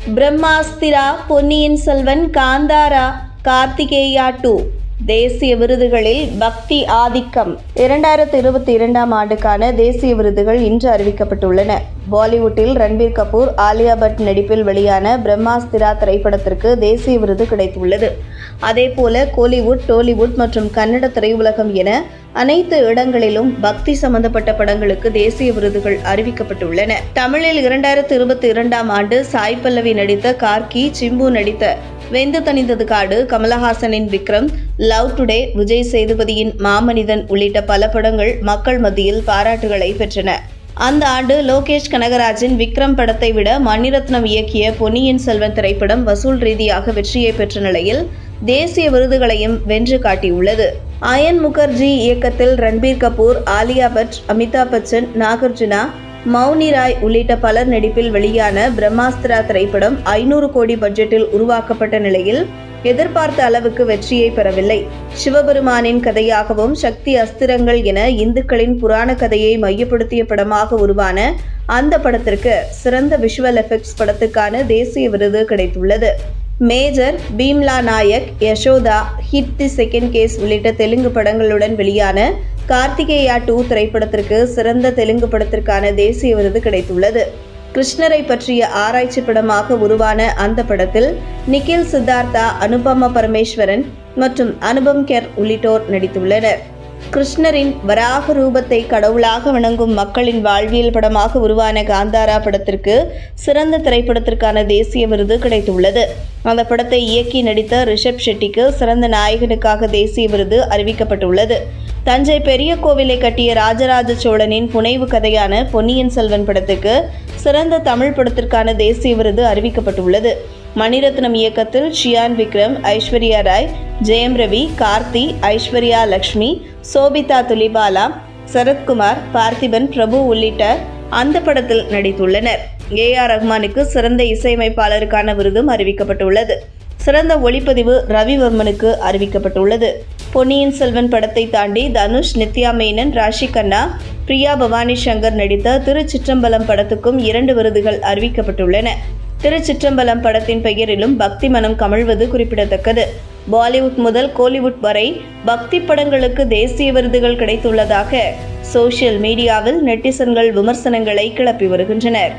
பிரம்மாஸ்திரா, பொன்னியின் செல்வன், காந்தாரா, கார்த்திகேயா 2 தேசிய விருதுகளில் பக்தி ஆதிக்கம். 2022ஆம் ஆண்டுக்கான தேசிய விருதுகள் இன்று அறிவிக்கப்பட்டுள்ளன. பாலிவுட்டில் ரன்பீர் கபூர், ஆலியா பட் நடிப்பில் வெளியான பிரம்மாஸ்திரா திரைப்படத்திற்கு தேசிய விருது கிடைத்துள்ளது. அதேபோல கோலிவுட், டோலிவுட் மற்றும் கன்னட திரையுலகம் என அனைத்து இடங்களிலும் பக்தி சம்பந்தப்பட்ட படங்களுக்கு தேசிய விருதுகள் அறிவிக்கப்பட்டுள்ளன. தமிழில் 2022ஆம் ஆண்டு சாய் பல்லவி நடித்த கார்கி, சிம்பு நடித்த வெந்து தணிந்தது காடு, கமலஹாசனின் விக்ரம், லவ் டுடே, விஜய் சேதுபதியின் மாமனிதன் உள்ளிட்ட பல படங்கள் மக்கள் மத்தியில் பாராட்டுகளை பெற்றன. அந்த ஆண்டு லோகேஷ் கனகராஜின் விக்ரம் படத்தை விட மணிரத்னம் இயக்கிய பொன்னியின் செல்வன் திரைப்படம் வசூல் ரீதியாக வெற்றியை பெற்ற நிலையில் தேசிய விருதுகளையும் வென்று காட்டியுள்ளது. அயன் முகர்ஜி இயக்கத்தில் ரன்பீர் கபூர், ஆலியா பட், அமிதாப் பச்சன், நாகார்ஜுனா, மௌனி ராய் உள்ளிட்ட பலர் நடிப்பில் வெளியான பிரம்மாஸ்திரா திரைப்படம் 500 கோடி பட்ஜெட்டில் உருவாக்கப்பட்ட நிலையில் எதிர்பார்த்த அளவுக்கு வெற்றியை பெறவில்லை. சிவபெருமானின் கதையாகவும் சக்தி அஸ்திரங்கள் என இந்துக்களின் புராண கதையை மையப்படுத்திய படமாக உருவான அந்த படத்திற்கு சிறந்த விஷுவல் எஃபெக்ட்ஸ் படத்துக்கான தேசிய விருது கிடைத்துள்ளது. Major, Bheemla Nayak, Yashoda, hit the second case உள்ளிட்ட தெலுங்கு படங்களுடன் வெளியான கார்த்திகேயா 2 திரைப்படத்திற்கு சிறந்த தெலுங்கு படத்திற்கான தேசிய விருது கிடைத்துள்ளது. கிருஷ்ணரை பற்றிய ஆராய்ச்சி படமாக உருவான அந்த படத்தில் நிகில், சித்தார்த்தா, அனுபமா பரமேஸ்வரன் மற்றும் அனுபம் கெர் உள்ளிட்டோர் நடித்துள்ளனர். கிருஷ்ணரின் வராக ரூபத்தை கடவுளாக வணங்கும் மக்களின் வாழ்வியல் படமாக உருவான காந்தாரா படத்திற்கு சிறந்த திரைப்படத்திற்கான தேசிய விருது கிடைத்துள்ளது. அந்த படத்தை இயக்கி நடித்த ரிஷப் ஷெட்டிக்கு சிறந்த நாயகனுக்காக தேசிய விருது அறிவிக்கப்பட்டுள்ளது. தஞ்சை பெரிய கோவிலை கட்டிய ராஜராஜ சோழனின் புனைவு கதையான பொன்னியின் செல்வன் படத்துக்கு சிறந்த தமிழ் படத்திற்கான தேசிய விருது அறிவிக்கப்பட்டுள்ளது. மணிரத்னம் இயக்கத்தில் ஷியான் விக்ரம், ஐஸ்வர்யா ராய், ஜெயம் ரவி, கார்த்தி, ஐஸ்வர்யா லட்சுமி, சோபிதா துலிபாலா, சரத்குமார், பார்த்திபன், பிரபு உள்ளிட்ட அந்த படத்தில் நடித்துள்ளனர். AR ரஹ்மானுக்கு சிறந்த இசையமைப்பாளருக்கான விருதும் அறிவிக்கப்பட்டுள்ளது. சிறந்த ஒளிப்பதிவு ரவிவர்மனுக்கு அறிவிக்கப்பட்டுள்ளது. பொன்னியின் செல்வன் படத்தை தாண்டி தனுஷ், நித்யா மேனன், ராஷி கண்ணா, பிரியா பவானி சங்கர் நடித்த திருச்சிற்றம்பலம் படத்துக்கும் 2 விருதுகள் அறிவிக்கப்பட்டுள்ளன. திருச்சிற்றம்பலம் படத்தின் பெயரிலும் பக்தி மனம் கமழ்வது குறிப்பிடத்தக்கது. பாலிவுட் முதல் கோலிவுட் வரை பக்தி படங்களுக்கு தேசிய விருதுகள் கிடைத்துள்ளதாக சோஷியல் மீடியாவில் நெட்டிசன்கள் விமர்சனங்களை கிளப்பி வருகின்றனர்.